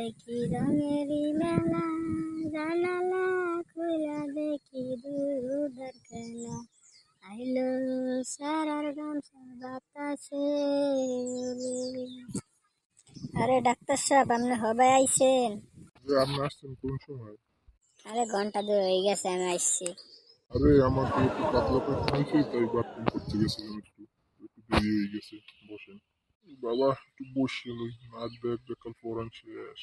দেখি রঙেরই মেলা, জানালা খুলা দেখি দুধের খেলা। আইলো সারার গামছা বাতাসে উড়ে। আরে ডাক্তার সাহেব, আপনি হবে আইছেন? আপনি আসছেন কোন সময়? আরে ঘন্টা 2 হয়ে গেছে আমি আসছি। আরে আমাকে একটু পাতলা পায়খানা হয়েছে, তাই বাথরুম করতে গেছিলাম, একটু একটু দেরি হয়ে গেছে। বসেন বাবা, একটু বসেন, ওই নাক দেখ দেখাল পরান শেষ।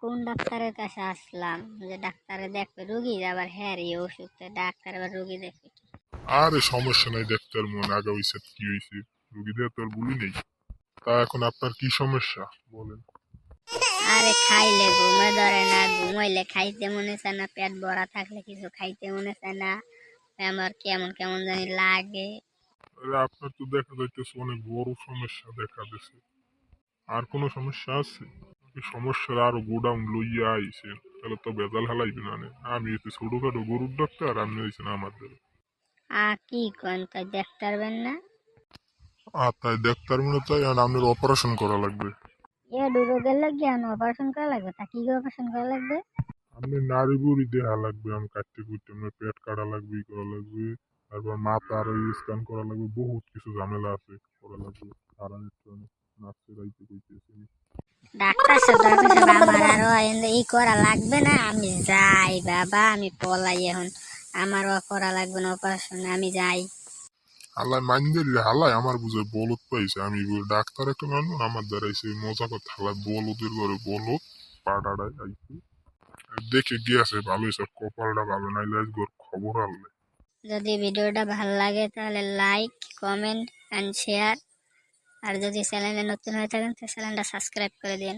কোন ডাক্তারের কাছে আসলাম যে ডাক্তারে দেখবে রুগী, আবার হ্যাঁ রে ওষুধ ডাক্তার আবার রুগী দেখবে কি? আরে সমস্যা নাই, ডাক্তার মনে আগা হয়েছে কি হয়েছে, রুগী দেওয়া তো আর বলি নেই। তা এখন আপনার কি সমস্যা বলেন? আরে খাইলে ঘুমে ধরে না, ঘুমাইলে খাইতে মনে চায় না, পেট ভরা থাকলে কিছু খাইতে মনে চায় না, আমার কেমন কেমন জানি লাগে। আরে আপনার তো দেখা যাইতেছে অনেক বড় সমস্যা দেখা দিছে। আর কোনো সমস্যা আছে? এই সমস্যার আরো গোডাউন লইয়া আইছেন, তাহলে তো বেজাল হেলাইবেন। আমি এতে ছোটখাটো গরুর ডাক্তার, আপনি হয়েছেন আমাদের। কি কোন তাই দেখতে পারবেন না? আর তাই ডাক্তার মনে তাই, আর আপনার অপারেশন করা লাগবে। রোগের লাগবে অপারেশন করা লাগবে, তা কি অপারেশন করা লাগবে? আপনি নাড়ি বুড়ি দেহা লাগবে, আমি কাটতে কুটতে আপনার পেট কাটা লাগবে, ই করা লাগবে। তারপর মাথা আরো স্ক্যান করা লাগবে, বহুত কিছু ঝামেলা আছে করা লাগবে। সারা নাচতে রাইতে কইতেছি। ডাক্তার সাহেব আমার আরো ই করা লাগবে না, আমি যাই বাবা, আমি পলাই এখন। আমারও করা লাগবে না অপারেশন, আমি যাই। হালাই মাইন্দের হালাই আমার বুঝে বলত পাইছে, আমি ডাক্তার একটা মানুষ, আমার দ্বারা এসে মজা কথা হালাই বলদের ঘরে বলত পাড়াড়ায় আইছি। দেখে গিয়েছে ভালো হয়েছে, কপালটা ভালো, নাইলে আজকে ওর খবর আনলে। যদি ভিডিওটা ভালো লাগে তাহলে লাইক, কমেন্ট অ্যান্ড শেয়ার। আর যদি চ্যানেলে নতুন হয়ে থাকেন তো চ্যানেলটা সাবস্ক্রাইব করে দিন।